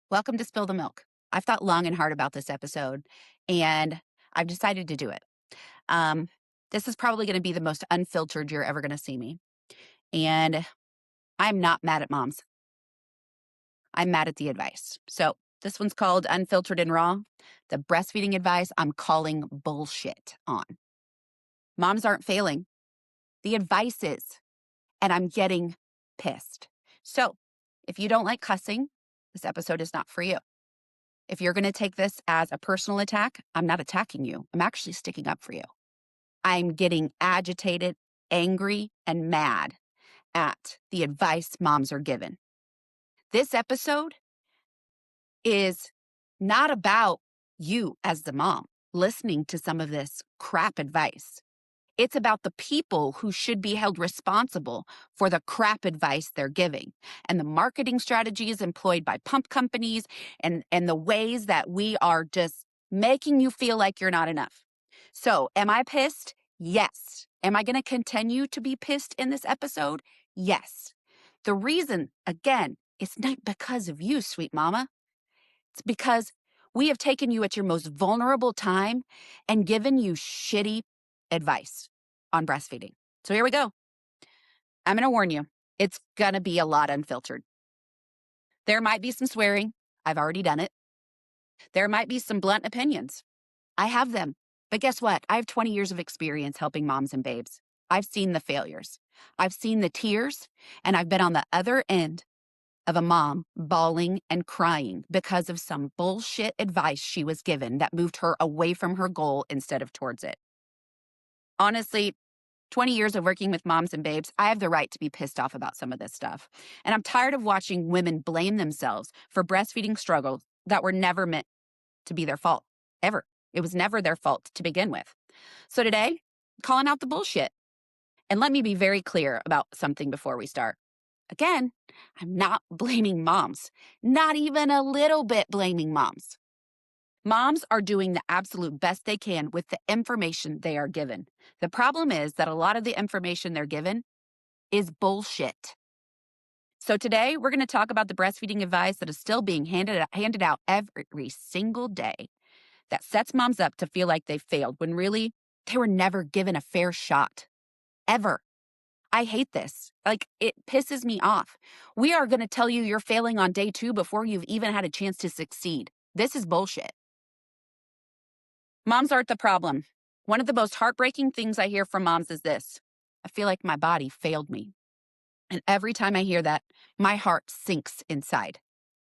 Welcome to Spill the Milk. I've thought long and hard about this episode, and I've decided to do it. Um, this is probably going to be the most unfiltered you're ever going to see me. And I'm not mad at moms. I'm mad at the advice. So this one's called Unfiltered and Raw. The breastfeeding advice I'm calling bullshit on. Moms aren't failing. The advice is, and I'm getting pissed. So if you don't like cussing, this episode is not for you. If you're going to take this as a personal attack, I'm not attacking you. I'm actually sticking up for you. I'm getting agitated, angry, and mad at the advice moms are given. This episode is not about you as the mom listening to some of this crap advice. It's about the people who should be held responsible for the crap advice they're giving and the marketing strategies employed by pump companies and the ways that we are just making you feel like you're not enough. So, am I pissed? Yes. Am I going to continue to be pissed in this episode? Yes. The reason, again, it's not because of you, sweet mama. It's because we have taken you at your most vulnerable time and given you shitty advice on breastfeeding. So here we go. I'm going to warn you, it's going to be a lot unfiltered. There might be some swearing. I've already done it. There might be some blunt opinions. I have them. But guess what? I have 20 years of experience helping moms and babes. I've seen the failures. I've seen the tears, and I've been on the other end of a mom bawling and crying because of some bullshit advice she was given that moved her away from her goal instead of towards it. Honestly, 20 years of working with moms and babes, I have the right to be pissed off about some of this stuff. And I'm tired of watching women blame themselves for breastfeeding struggles that were never meant to be their fault, ever. It was never their fault to begin with. So today, calling out the bullshit. And let me be very clear about something before we start. Again, I'm not blaming moms, not even a little bit blaming moms. Moms are doing the absolute best they can with the information they are given. The problem is that a lot of the information they're given is bullshit. So today, we're going to talk about the breastfeeding advice that is still being handed out every single day that sets moms up to feel like they failed when really they were never given a fair shot, ever. I hate this. Like, it pisses me off. We are going to tell you you're failing on day 2 before you've even had a chance to succeed. This is bullshit. Moms aren't the problem. One of the most heartbreaking things I hear from moms is this: I feel like my body failed me. And every time I hear that, my heart sinks inside.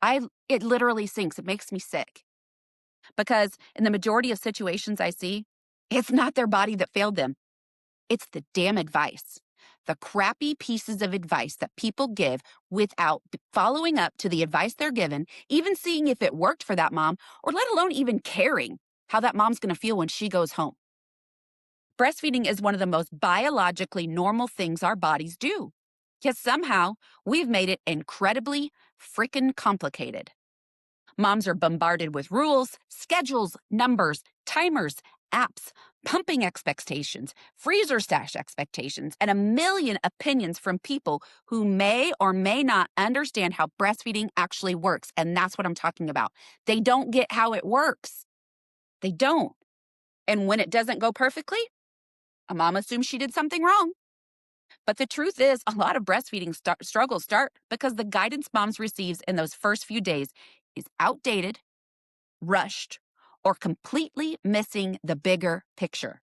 It literally sinks. It makes me sick. Because in the majority of situations I see, it's not their body that failed them. It's the damn advice. The crappy pieces of advice that people give without following up to the advice they're given, even seeing if it worked for that mom, or let alone even caring how that mom's going to feel when she goes home. Breastfeeding is one of the most biologically normal things our bodies do. Yet somehow we've made it incredibly frickin' complicated. Moms are bombarded with rules, schedules, numbers, timers, apps, pumping expectations, freezer stash expectations, and a million opinions from people who may or may not understand how breastfeeding actually works. And that's what I'm talking about. They don't get how it works. They don't. And when it doesn't go perfectly, a mom assumes she did something wrong. But the truth is, a lot of breastfeeding struggles start because the guidance moms receives in those first few days is outdated, rushed, or completely missing the bigger picture.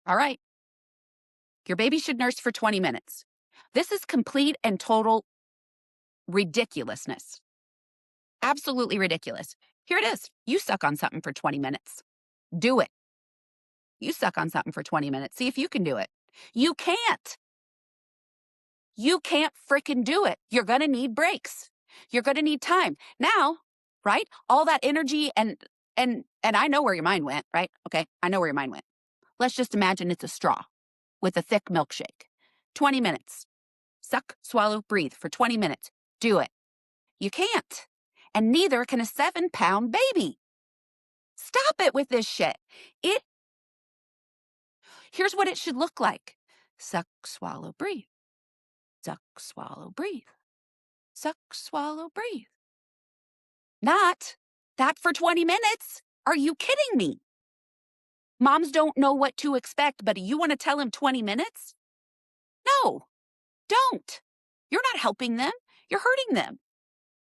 All right, your baby should nurse for 20 minutes. This is complete and total ridiculousness. Absolutely ridiculous. Here it is. You suck on something for 20 minutes. Do it. You suck on something for 20 minutes. See if you can do it. You can't. You can't frickin' do it. You're going to need breaks. You're going to need time. Now, right? All that energy and I know where your mind went, right? Okay, I know where your mind went. Let's just imagine it's a straw with a thick milkshake. 20 minutes. Suck, swallow, breathe for 20 minutes. Do it. You can't. And neither can a 7-pound baby. Stop it with this shit. Here's what it should look like. Suck, swallow, breathe. Suck, swallow, breathe. Suck, swallow, breathe. Not that for 20 minutes. Are you kidding me? Moms don't know what to expect, but you want to tell him 20 minutes? No, don't. You're not helping them. You're hurting them.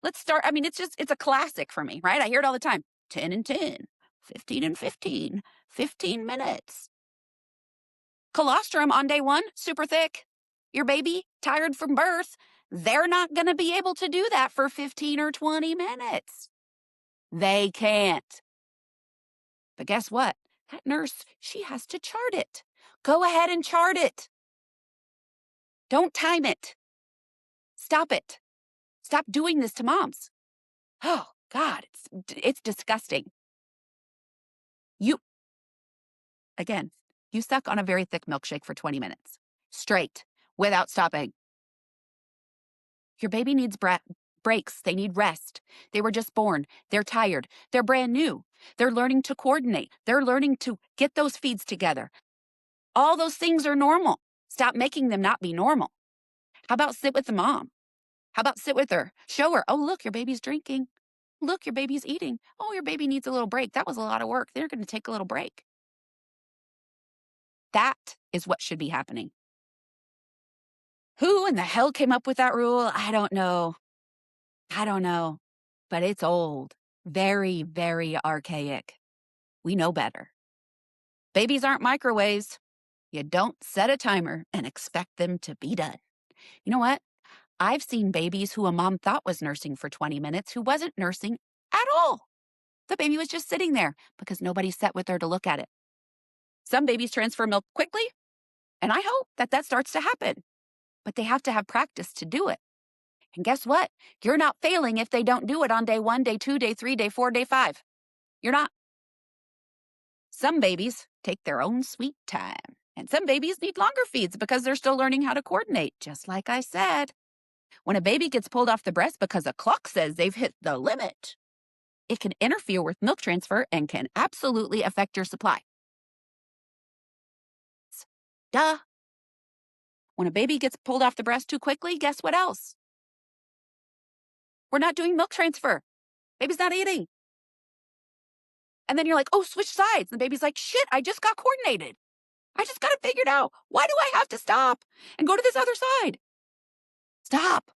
Let's start. I mean, it's a classic for me, right? I hear it all the time. 10 and 10, 15 and 15, 15 minutes. Colostrum on day one, super thick. Your baby, tired from birth, they're not going to be able to do that for 15 or 20 minutes. They can't. But guess what? That nurse, she has to chart it. Go ahead and chart it. Don't time it. Stop it. Stop doing this to moms. Oh, God, it's disgusting. Again, you suck on a very thick milkshake for 20 minutes. Straight, without stopping. Your baby needs breaks. They need rest. They were just born. They're tired. They're brand new. They're learning to coordinate. They're learning to get those feeds together. All those things are normal. Stop making them not be normal. How about sit with the mom? How about sit with her? Show her, oh, look, your baby's drinking. Look, your baby's eating. Oh, your baby needs a little break. That was a lot of work. They're going to take a little break. That is what should be happening. Who in the hell came up with that rule? I don't know. But it's old. Very, very archaic. We know better. Babies aren't microwaves. You don't set a timer and expect them to be done. You know what? I've seen babies who a mom thought was nursing for 20 minutes who wasn't nursing at all. The baby was just sitting there because nobody sat with her to look at it. Some babies transfer milk quickly, and I hope that starts to happen. But they have to have practice to do it. And guess what? You're not failing if they don't do it on day 1, day 2, day 3, day 4, day 5. You're not. Some babies take their own sweet time. And some babies need longer feeds because they're still learning how to coordinate, just like I said. When a baby gets pulled off the breast because a clock says they've hit the limit, it can interfere with milk transfer and can absolutely affect your supply. Duh. When a baby gets pulled off the breast too quickly, guess what else? We're not doing milk transfer. Baby's not eating. And then you're like, oh, switch sides. And the baby's like, shit, I just got coordinated. I just got it figured out. Why do I have to stop and go to this other side? Stop.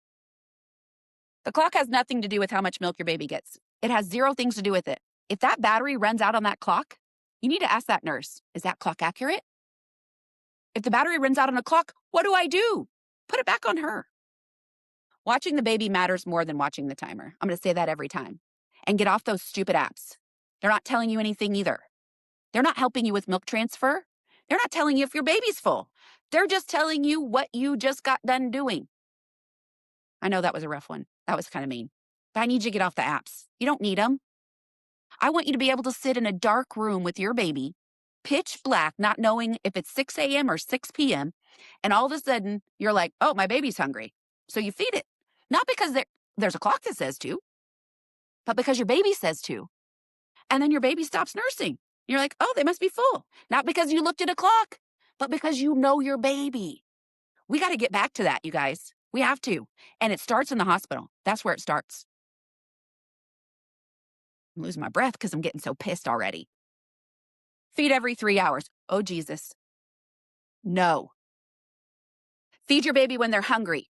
The clock has nothing to do with how much milk your baby gets. It has zero things to do with it. If that battery runs out on that clock, you need to ask that nurse, is that clock accurate? If the battery runs out on a clock, what do I do? Put it back on her. Watching the baby matters more than watching the timer. I'm going to say that every time. And get off those stupid apps. They're not telling you anything either. They're not helping you with milk transfer. They're not telling you if your baby's full. They're just telling you what you just got done doing. I know that was a rough one. That was kind of mean. But I need you to get off the apps. You don't need them. I want you to be able to sit in a dark room with your baby, pitch black, not knowing if it's 6 a.m. or 6 p.m., and all of a sudden, you're like, oh, my baby's hungry. So you feed it. Not because there's a clock that says to, but because your baby says to. And then your baby stops nursing. You're like, oh, they must be full. Not because you looked at a clock, but because you know your baby. We got to get back to that, you guys. We have to. And it starts in the hospital. That's where it starts. I'm losing my breath because I'm getting so pissed already. Feed every 3 hours. Oh, Jesus. No. Feed your baby when they're hungry.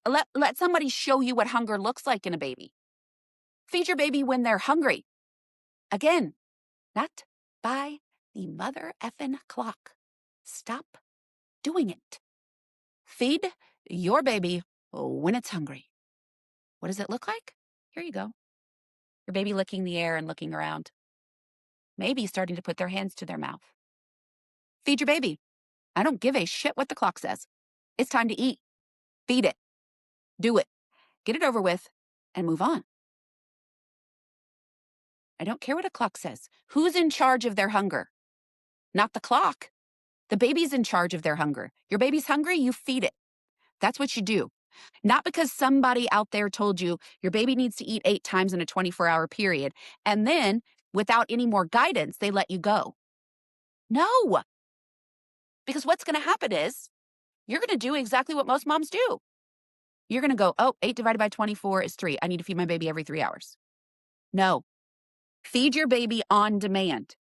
Let somebody show you what hunger looks like in a baby. Feed your baby when they're hungry. Again, not by the mother effing clock. Stop doing it. Feed your baby when it's hungry. What does it look like? Here you go. Your baby licking the air and looking around. Maybe starting to put their hands to their mouth. Feed your baby. I don't give a shit what the clock says. It's time to eat. Feed it. Do it. Get it over with and move on. I don't care what a clock says. Who's in charge of their hunger? Not the clock. The baby's in charge of their hunger. Your baby's hungry, you feed it. That's what you do. Not because somebody out there told you your baby needs to eat 8 times in a 24-hour period, and then, without any more guidance, they let you go. No. Because what's going to happen is you're going to do exactly what most moms do. You're going to go, oh, 8 divided by 24 is 3. I need to feed my baby every 3 hours. No. Feed your baby on demand.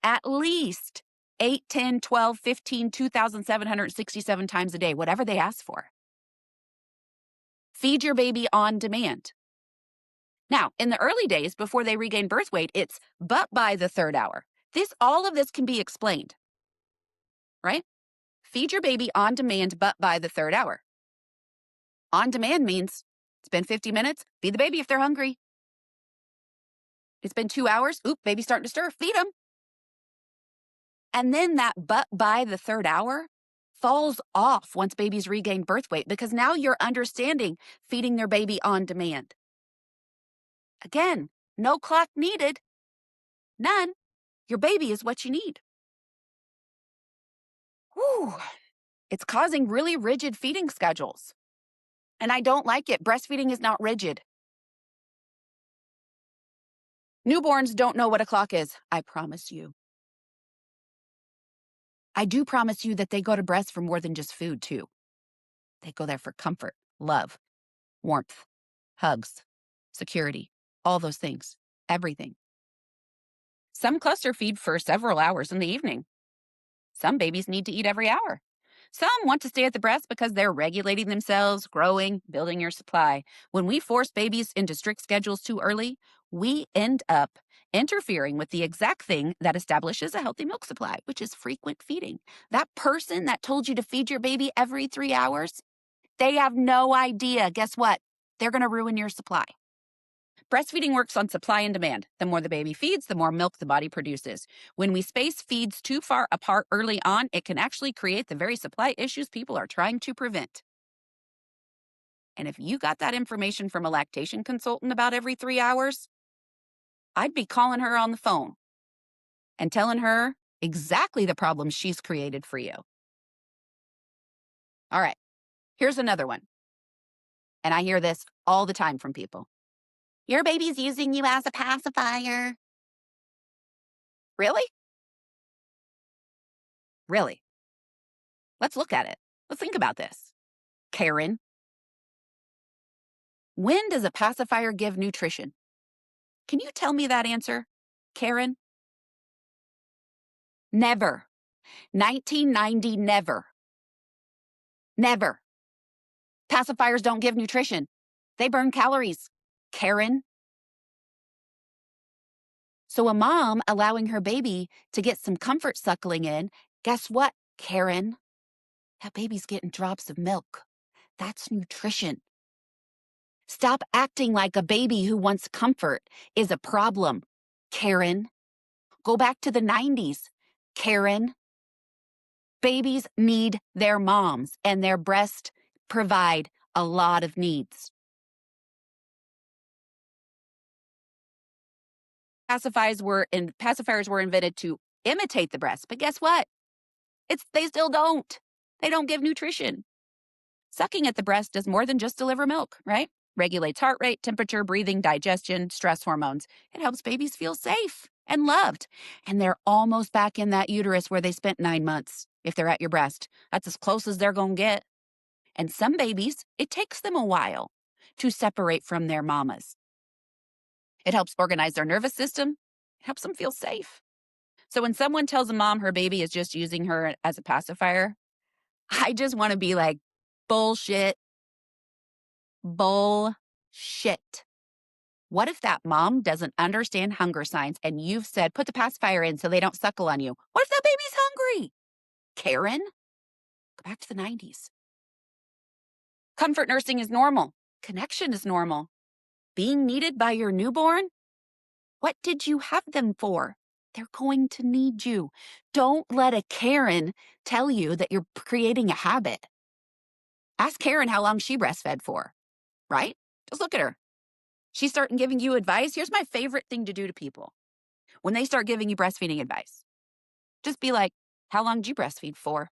At least 8, 10, 12, 15, 2,767 times a day, whatever they ask for. Feed your baby on demand. Now, in the early days, before they regain birth weight, it's but by the 3rd hour. All of this can be explained, right? Feed your baby on demand, but by the 3rd hour. On demand means it's been 50 minutes, feed the baby if they're hungry. It's been 2 hours, oop, baby's starting to stir, feed them. And then that but by the 3rd hour falls off once babies regain birth weight, because now you're understanding feeding their baby on demand. Again, no clock needed. None. Your baby is what you need. Whew. It's causing really rigid feeding schedules. And I don't like it. Breastfeeding is not rigid. Newborns don't know what a clock is, I promise you. I do promise you that they go to breast for more than just food, too. They go there for comfort, love, warmth, hugs, security, all those things, everything. Some cluster feed for several hours in the evening. Some babies need to eat every hour. Some want to stay at the breast because they're regulating themselves, growing, building your supply. When we force babies into strict schedules too early, we end up interfering with the exact thing that establishes a healthy milk supply, which is frequent feeding. That person that told you to feed your baby every 3 hours, they have no idea. Guess what? They're going to ruin your supply. Breastfeeding works on supply and demand. The more the baby feeds, the more milk the body produces. When we space feeds too far apart early on, it can actually create the very supply issues people are trying to prevent. And if you got that information from a lactation consultant about every 3 hours, I'd be calling her on the phone and telling her exactly the problems she's created for you. All right, here's another one. And I hear this all the time from people. Your baby's using you as a pacifier. Really? Really? Let's look at it. Let's think about this. Karen, when does a pacifier give nutrition? Can you tell me that answer? Karen? Never. 1990, never. Never. Pacifiers don't give nutrition. They burn calories. Karen? So a mom allowing her baby to get some comfort suckling in, guess what, Karen? That baby's getting drops of milk. That's nutrition. Stop acting like a baby who wants comfort is a problem, Karen. Go back to the 90s, Karen. Babies need their moms, and their breasts provide a lot of needs. Pacifiers were invented to imitate the breast, but guess what? They still don't. They don't give nutrition. Sucking at the breast does more than just deliver milk, right? Regulates heart rate, temperature, breathing, digestion, stress hormones. It helps babies feel safe and loved. And they're almost back in that uterus where they spent 9 months if they're at your breast. That's as close as they're going to get. And some babies, it takes them a while to separate from their mamas. It helps organize their nervous system. It helps them feel safe. So when someone tells a mom her baby is just using her as a pacifier, I just want to be like, bullshit. Bullshit. What if that mom doesn't understand hunger signs and you've said, put the pacifier in so they don't suckle on you? What if that baby's hungry? Karen? Go back to the 90s. Comfort nursing is normal. Connection is normal. Being needed by your newborn? What did you have them for? They're going to need you. Don't let a Karen tell you that you're creating a habit. Ask Karen how long she breastfed for, right? Just look at her. She's starting giving you advice. Here's my favorite thing to do to people. When they start giving you breastfeeding advice, just be like, how long did you breastfeed for?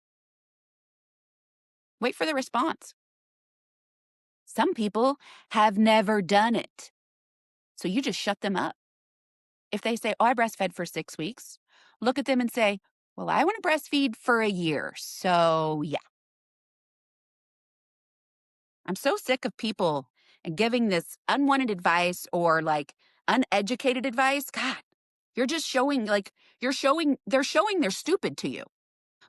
Wait for the response. Some people have never done it. So you just shut them up. If they say, oh, I breastfed for 6 weeks, look at them and say, well, I want to breastfeed for a year. So yeah. I'm so sick of people and giving this unwanted advice or like uneducated advice. God, you're just showing like they're showing they're stupid to you.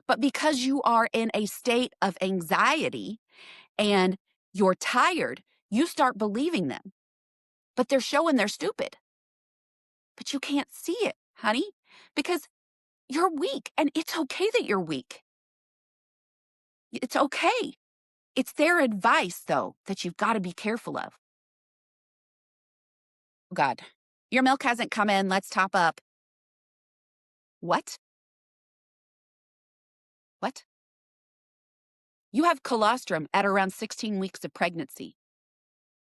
But because you are in a state of anxiety and you're tired, you start believing them. But they're showing they're stupid. But you can't see it, honey, because you're weak and it's okay that you're weak. It's okay. It's their advice, though, that you've got to be careful of. God, your milk hasn't come in. Let's top up. What? What? You have colostrum at around 16 weeks of pregnancy.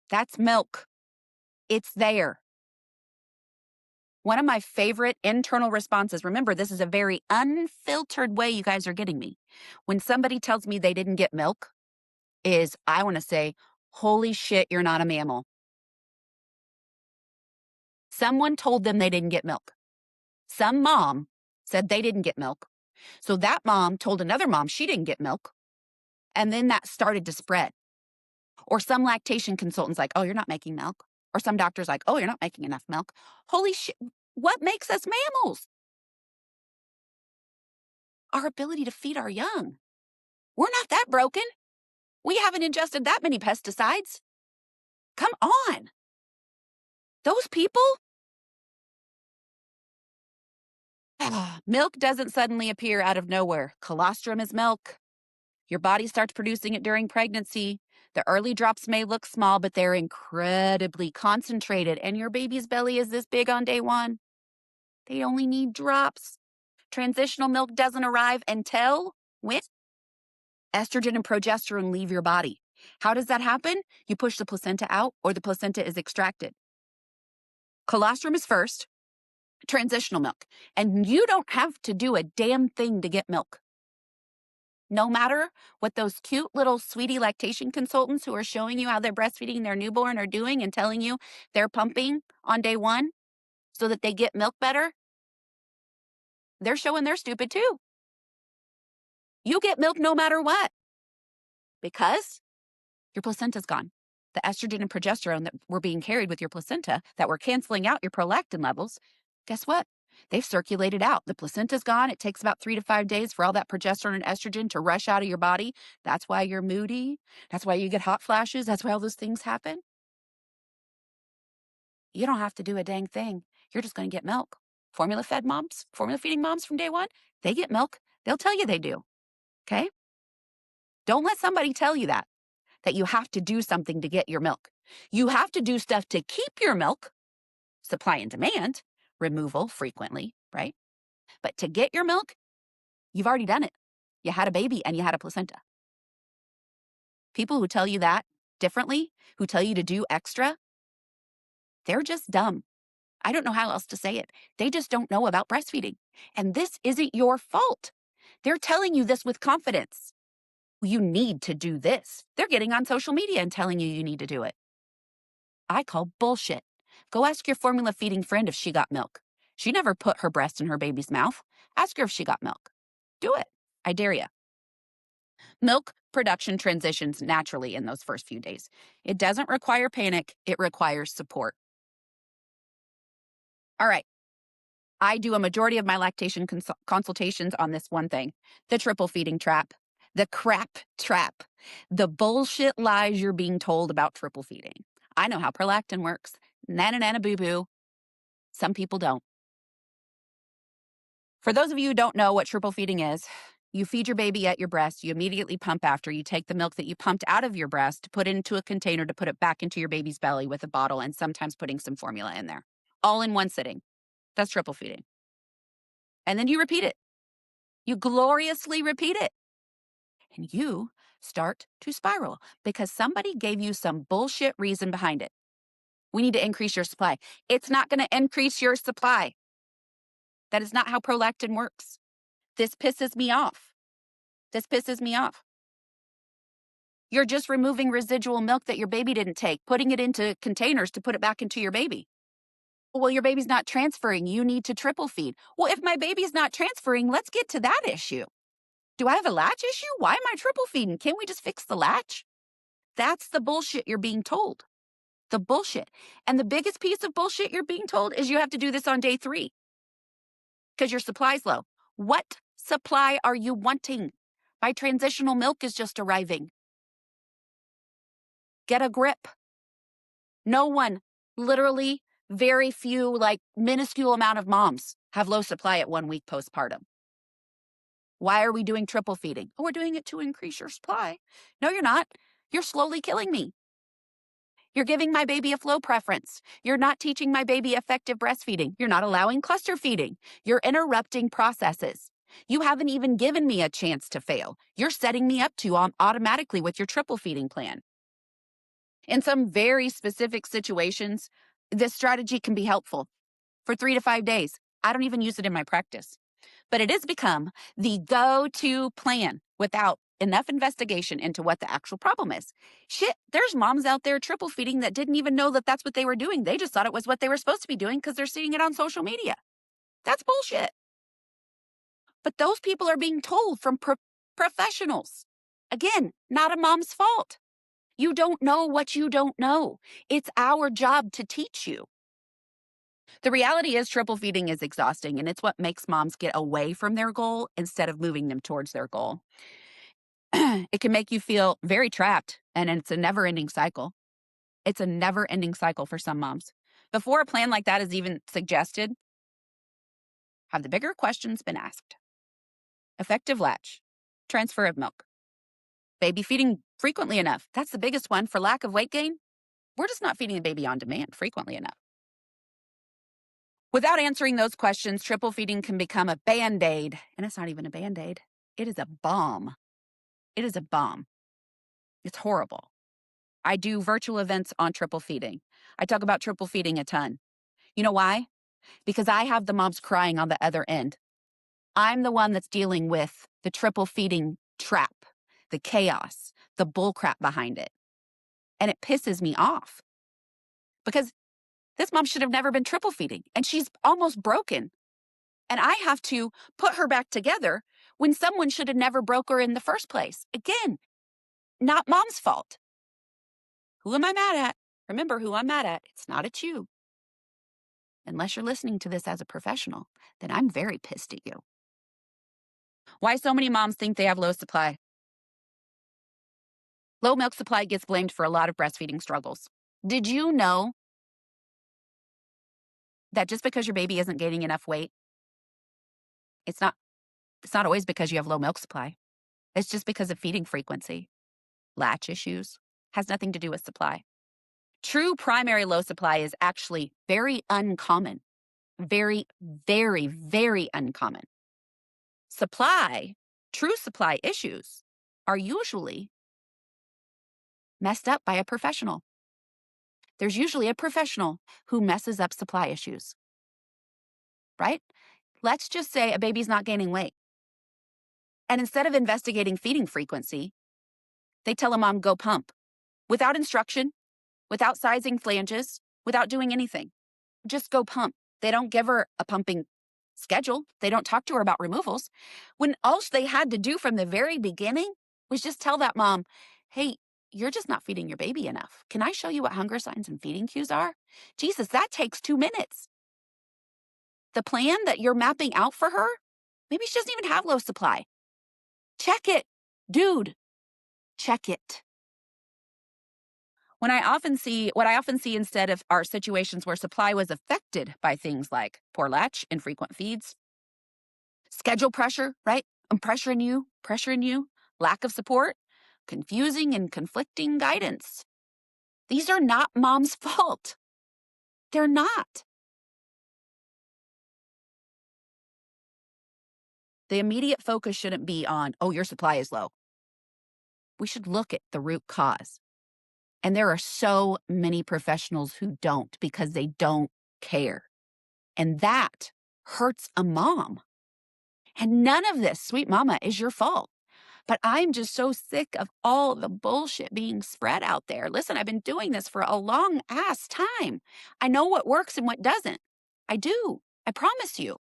That's milk. It's there. One of my favorite internal responses, remember, this is a very unfiltered way you guys are getting me. When somebody tells me they didn't get milk, is I want to say, holy shit, you're not a mammal. Someone told them they didn't get milk. Some mom said they didn't get milk. So that mom told another mom she didn't get milk. And then that started to spread. Or some lactation consultant's like, oh, you're not making milk. Or some doctor's like, oh, you're not making enough milk. Holy shit. What makes us mammals? Our ability to feed our young. We're not that broken. We haven't ingested that many pesticides. Come on. Those people? Milk doesn't suddenly appear out of nowhere. Colostrum is milk. Your body starts producing it during pregnancy. The early drops may look small, but they're incredibly concentrated. And your baby's belly is this big on day 1. They only need drops. Transitional milk doesn't arrive until when estrogen and progesterone leave your body. How does that happen? You push the placenta out or the placenta is extracted. Colostrum is first, transitional milk. And you don't have to do a damn thing to get milk. No matter what those cute little sweetie lactation consultants who are showing you how they're breastfeeding their newborn are doing and telling you they're pumping on day 1 so that they get milk better, they're showing they're stupid too. You get milk no matter what because your placenta's gone. The estrogen and progesterone that were being carried with your placenta that were canceling out your prolactin levels, guess what? They've circulated out. The placenta's gone. It takes about 3 to 5 days for all that progesterone and estrogen to rush out of your body. That's why you're moody. That's why you get hot flashes. That's why all those things happen. You don't have to do a dang thing. You're just going to get milk. Formula feeding moms from day 1, they get milk. They'll tell you they do. Okay? Don't let somebody tell you that you have to do something to get your milk. You have to do stuff to keep your milk, supply and demand, removal frequently, right? But to get your milk, you've already done it. You had a baby and you had a placenta. People who tell you that differently, who tell you to do extra, they're just dumb. I don't know how else to say it. They just don't know about breastfeeding. And this isn't your fault. They're telling you this with confidence. You need to do this. They're getting on social media and telling you need to do it. I call bullshit. Go ask your formula feeding friend if she got milk. She never put her breast in her baby's mouth. Ask her if she got milk. Do it. I dare you. Milk production transitions naturally in those first few days. It doesn't require panic. It requires support. All right. I do a majority of my lactation consultations on this one thing, the triple feeding trap, the crap trap, the bullshit lies you're being told about triple feeding. I know how prolactin works. Nana boo-boo. Some people don't. For those of you who don't know what triple feeding is, you feed your baby at your breast. You immediately pump after. You take the milk that you pumped out of your breast, put it into a container to put it back into your baby's belly with a bottle and sometimes putting some formula in there. All in one sitting. That's triple feeding. And then you repeat it. You gloriously repeat it. And you start to spiral because somebody gave you some bullshit reason behind it. We need to increase your supply. It's not going to increase your supply. That is not how prolactin works. This pisses me off. This pisses me off. You're just removing residual milk that your baby didn't take, putting it into containers to put it back into your baby. Well, your baby's not transferring. You need to triple feed. Well, if my baby's not transferring, let's get to that issue. Do I have a latch issue? Why am I triple feeding? Can't we just fix the latch? That's the bullshit you're being told. The bullshit. And the biggest piece of bullshit you're being told is you have to do this on day 3 because your supply's low. What supply are you wanting? My transitional milk is just arriving. Get a grip. No one, literally very few, like minuscule amount of moms have low supply at 1 week postpartum. Why are we doing triple feeding? Oh, we're doing it to increase your supply. No, you're not. You're slowly killing me. You're giving my baby a flow preference. You're not teaching my baby effective breastfeeding. You're not allowing cluster feeding. You're interrupting processes. You haven't even given me a chance to fail. You're setting me up to automatically with your triple feeding plan. In some very specific situations, this strategy can be helpful for 3 to 5 days. I don't even use it in my practice, but it has become the go-to plan without enough investigation into what the actual problem is. Shit, there's moms out there triple feeding that didn't even know that that's what they were doing. They just thought it was what they were supposed to be doing because they're seeing it on social media. That's bullshit. But those people are being told from professionals. Again, not a mom's fault. You don't know what you don't know. It's our job to teach you. The reality is triple feeding is exhausting, and it's what makes moms get away from their goal instead of moving them towards their goal. It can make you feel very trapped, and it's a never-ending cycle. It's a never-ending cycle for some moms. Before a plan like that is even suggested, have the bigger questions been asked? Effective latch, transfer of milk, baby feeding frequently enough. That's the biggest one for lack of weight gain. We're just not feeding the baby on demand frequently enough. Without answering those questions, triple feeding can become a Band-Aid, and it's not even a Band-Aid. It is a bomb. It is a bomb. It's horrible. I do virtual events on triple feeding. I talk about triple feeding a ton. You know why? Because I have the moms crying on the other end. I'm the one that's dealing with the triple feeding trap, the chaos, the bullcrap behind it. And it pisses me off because this mom should have never been triple feeding, and she's almost broken. And I have to put her back together when someone should have never broke her in the first place. Again, not mom's fault. Who am I mad at? Remember who I'm mad at. It's not at you. Unless you're listening to this as a professional, then I'm very pissed at you. Why so many moms think they have low supply? Low milk supply gets blamed for a lot of breastfeeding struggles. Did you know that just because your baby isn't gaining enough weight, it's not always because you have low milk supply. It's just because of feeding frequency. Latch issues has nothing to do with supply. True primary low supply is actually very uncommon. Very, very, very uncommon. True supply issues are usually messed up by a professional. There's usually a professional who messes up supply issues, right? Let's just say a baby's not gaining weight. And instead of investigating feeding frequency, they tell a mom, go pump. Without instruction, without sizing flanges, without doing anything. Just go pump. They don't give her a pumping schedule. They don't talk to her about removals. When all they had to do from the very beginning was just tell that mom, hey, you're just not feeding your baby enough. Can I show you what hunger signs and feeding cues are? Jesus, that takes 2 minutes. The plan that you're mapping out for her, maybe she doesn't even have low supply. Check it, dude. Check it. What I often see instead of are situations where supply was affected by things like poor latch, infrequent feeds, schedule pressure, right? I'm pressuring you, lack of support, confusing and conflicting guidance. These are not mom's fault. They're not. The immediate focus shouldn't be on, oh, your supply is low. We should look at the root cause. And there are so many professionals who don't because they don't care. And that hurts a mom. And none of this, sweet mama, is your fault. But I'm just so sick of all the bullshit being spread out there. Listen, I've been doing this for a long ass time. I know what works and what doesn't. I do. I promise you.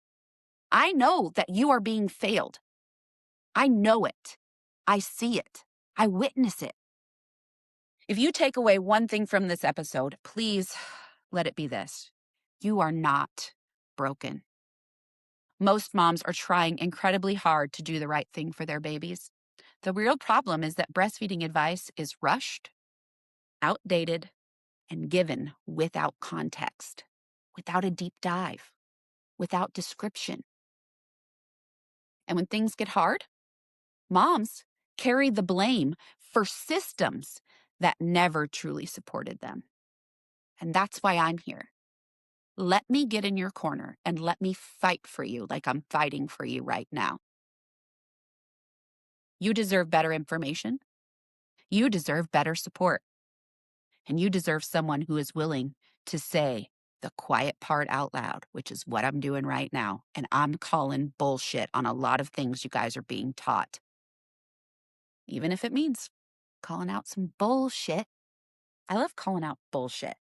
I know that you are being failed. I know it. I see it. I witness it. If you take away one thing from this episode, please let it be this. You are not broken. Most moms are trying incredibly hard to do the right thing for their babies. The real problem is that breastfeeding advice is rushed, outdated, and given without context, without a deep dive, without description. And when things get hard, moms carry the blame for systems that never truly supported them. And that's why I'm here. Let me get in your corner and let me fight for you like I'm fighting for you right now. You deserve better information. You deserve better support. And you deserve someone who is willing to say the quiet part out loud, which is what I'm doing right now. And I'm calling bullshit on a lot of things you guys are being taught. Even if it means calling out some bullshit. I love calling out bullshit.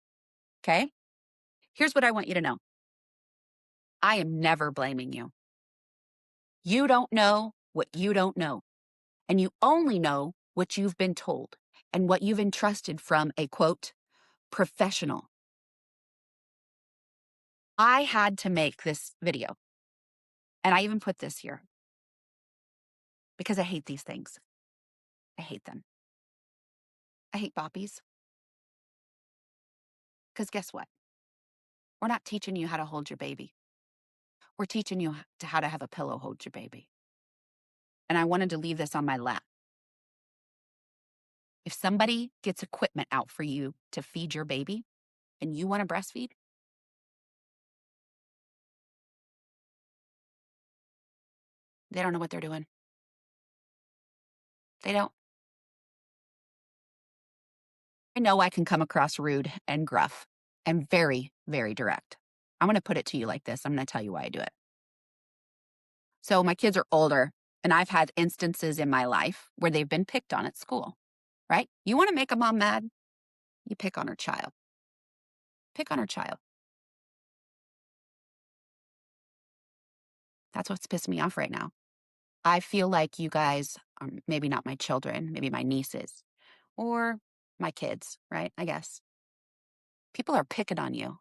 Okay? Here's what I want you to know. I am never blaming you. You don't know what you don't know. And you only know what you've been told and what you've entrusted from a, quote, professional. I had to make this video. And I even put this here because I hate these things. I hate them. I hate boppies. Because guess what? We're not teaching you how to hold your baby. We're teaching you how to have a pillow hold your baby. And I wanted to leave this on my lap. If somebody gets equipment out for you to feed your baby and you want to breastfeed, they don't know what they're doing. They don't. I know I can come across rude and gruff and very, very direct. I'm going to put it to you like this. I'm going to tell you why I do it. So my kids are older, and I've had instances in my life where they've been picked on at school, right? You want to make a mom mad? You pick on her child. Pick on her child. That's what's pissed me off right now. I feel like you guys are maybe not my children, maybe my nieces or my kids, right? I guess. People are picking on you.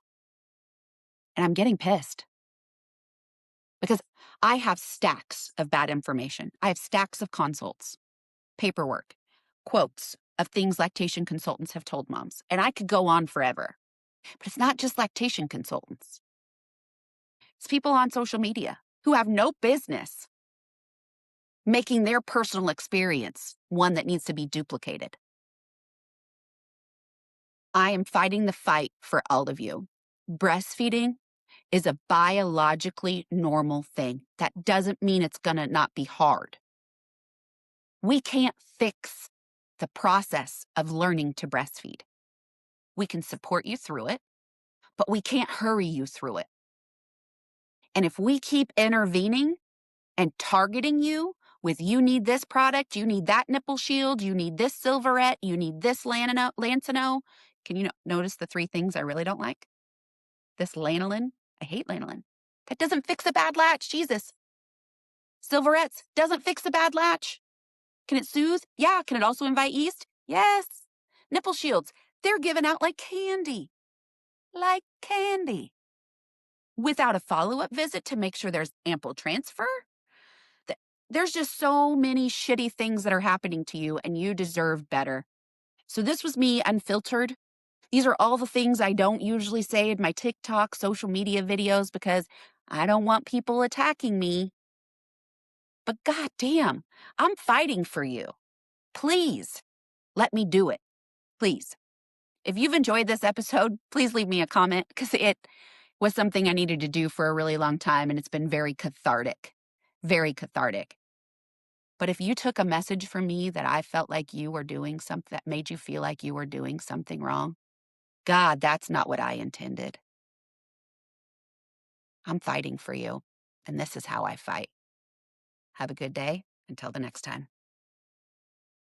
And I'm getting pissed because I have stacks of bad information. I have stacks of consults, paperwork, quotes of things lactation consultants have told moms. And I could go on forever. But it's not just lactation consultants. It's people on social media who have no business making their personal experience one that needs to be duplicated. I am fighting the fight for all of you. Breastfeeding is a biologically normal thing. That doesn't mean it's going to not be hard. We can't fix the process of learning to breastfeed. We can support you through it, but we can't hurry you through it. And if we keep intervening and targeting you with you need this product, you need that nipple shield, you need this silverette, you need this Lancino. Can you notice the three things I really don't like? This lanolin, I hate lanolin. That doesn't fix a bad latch, Jesus. Silverettes doesn't fix a bad latch. Can it soothe? Yeah. Can it also invite yeast? Yes. Nipple shields, they're given out like candy. Like candy. Without a follow-up visit to make sure there's ample transfer. There's just so many shitty things that are happening to you, and you deserve better. So this was me, Unfiltered. These are all the things I don't usually say in my TikTok, social media videos because I don't want people attacking me. But goddamn, I'm fighting for you. Please let me do it. Please. If you've enjoyed this episode, please leave me a comment because it was something I needed to do for a really long time, and it's been very cathartic. Very cathartic. But if you took a message from me that I felt like you were doing something that made you feel like you were doing something wrong, God, that's not what I intended. I'm fighting for you, and this is how I fight. Have a good day. Until the next time.